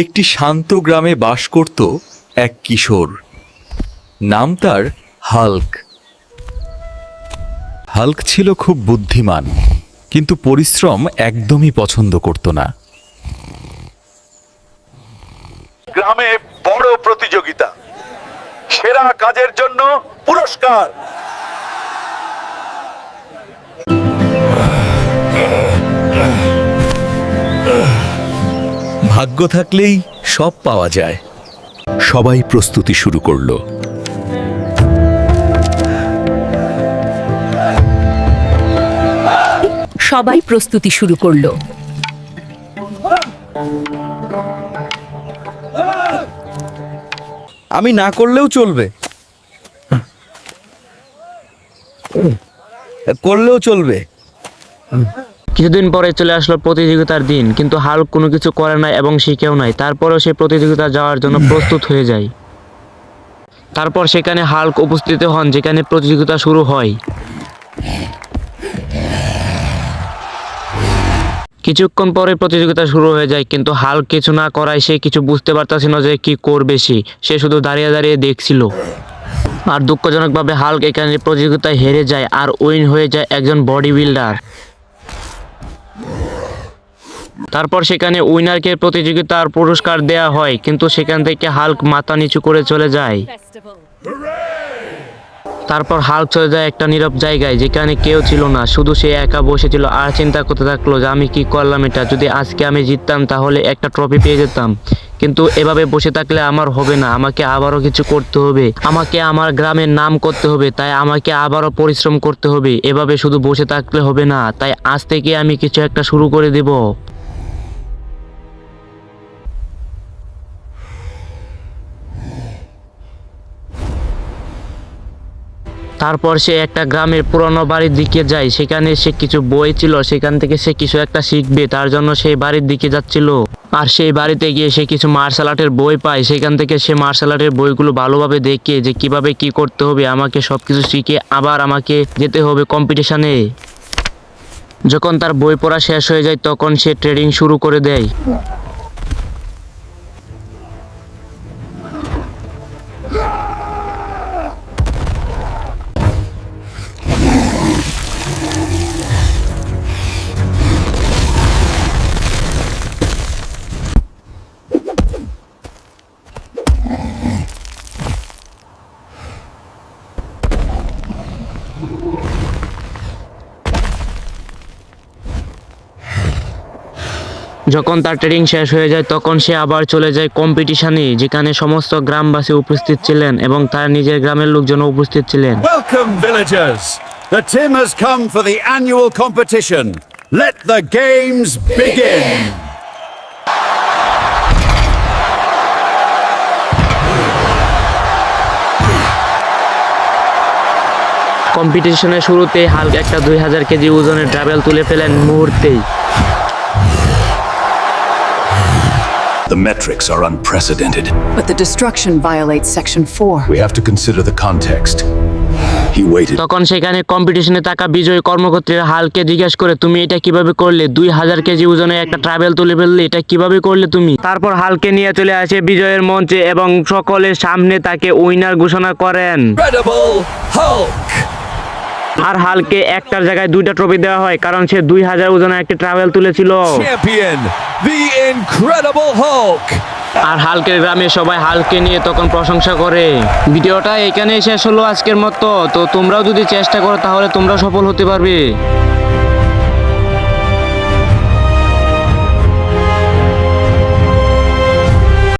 একটি শান্ত গ্রামে বাস করত এক কিশোর। নাম তার হাল্ক। হাল্ক ছিল খুব বুদ্ধিমান, কিন্তু পরিশ্রম একদমই পছন্দ করত না। গ্রামে বড় প্রতিযোগিতা, সেরা কাজের জন্য পুরস্কার। ভাগ্য থাকলেই সব পাওয়া যায়। সবাই প্রস্তুতি শুরু করল। সবাই প্রস্তুতি শুরু করলো। আমি না করলেও চলবে, করলেও চলবে। কিছুদিন পরে চলে আসলো প্রতিযোগিতার দিন, কিন্তু হাল্ক কোনো কিছু করে নাই এবং শিখেও নাই। তারপরেও সে প্রতিযোগিতা যাওয়ার জন্য প্রস্তুত হয়ে যায়। তারপর সেখানে হাল্ক উপস্থিত হন, যেখানে প্রতিযোগিতা শুরু হয়। কিছুক্ষণ পরে প্রতিযোগিতা শুরু হয়ে যায়, কিন্তু হাল্ক কিছু না করায় সে কিছু বুঝতে পারতেছিল না যে কি করবে। সে শুধু দাঁড়িয়ে দাঁড়িয়ে দেখছিল। আর দুঃখজনকভাবে হাল্ক এখানে প্রতিযোগিতায় হেরে যায় আর উইন হয়ে যায় একজন বডি বিল্ডার। তারপর সেখানে উইনারকে প্রতিযোগিতার পুরস্কার দেয়া হয়, কিন্তু সেখান থেকে হাল্ক মাথা নিচু করে চলে যায়। তারপর হাল্ক চলে যায় একটা নীরব জায়গায়, যেখানে কেউ ছিল না, শুধু সে একা বসেছিল আর চিন্তা করতে থাকলো যে আমি কি করলাম এটা। যদি আজকে আমি জিততাম তাহলে একটা ট্রফি পেয়ে যেতাম, কিন্তু এভাবে বসে থাকলে আমার হবে না। আমাকে আবারও কিছু করতে হবে, আমাকে আমার গ্রামের নাম করতে হবে, তাই আমাকে আবারও পরিশ্রম করতে হবে। এভাবে শুধু বসে থাকলে হবে না, তাই আজ থেকে আমি কিছু একটা শুরু করে দেব। তারপর সে একটা গ্রামের পুরনো বাড়ির দিকে যায়। সেখানে সে কিছু বই ছিল, সেখান থেকে সে কিছু একটা শিখবে, তার জন্য সেই বাড়ির দিকে যাচ্ছিল। আর সেই বাড়িতে গিয়ে সে কিছু মার্শাল আর্টের বই পায়। সেখান থেকে সে মার্শাল আর্টের বইগুলো ভালোভাবে দেখে যে কিভাবে কি করতে হবে, আমাকে সবকিছু শিখে আবার আমাকে যেতে হবে কম্পিটিশনে। যখন তার বই পড়া শেষ হয়ে যায় তখন সে ট্রেনিং শুরু করে দেয়। যখন তার ট্রেনিং শেষ হয়ে যায় তখন সে আবার চলে যায় কম্পিটিশনে, যেখানে সমস্ত গ্রামবাসী উপস্থিত ছিলেন এবং তার নিজের গ্রামের লোকজন উপস্থিত ছিলেন। Welcome villagers. The team has come for the annual competition. Let the games begin. কম্পিটিশনের শুরুতে হাল্ক একটা 2000 কেজি ওজনের ট্রাভেল তুলে ফেলেন মুহূর্তেই। The metrics are unprecedented. But the destruction violates Section 4. We have to consider the context. He waited. তখন সেখানে কম্পিটিশনে থাকা বিজয়ী কর্মকর্তারা হাল্ককে জিজ্ঞেস করে, তুমি এটা কিভাবে করলে? 2000 কেজি ওজনের একটা ট্রাভেল তুলে ফেললে, এটা কিভাবে করলে তুমি? তারপর হাল্ককে নিয়ে চলে আসে বিজয়ের মঞ্চে এবং সকলের সামনে তাকে উইনার ঘোষণা করেন। Incredible Hulk. আর হাল্ককে একটার জায়গায় 2টা ট্রফি দেওয়া হয়, কারণ সে 2000 ওজনের একটা ট্রাভেল তুলেছিল। Champion, the Incredible Hulk. আর হাল্কের গ্রামে সবাই হাল্ককে নিয়ে তখন প্রশংসা করে। ভিডিওটা এখানেই শেষ হলো আজকের মতো। তো তোমরাও যদি চেষ্টা করো তাহলে তোমরা সফল হতে পারবে।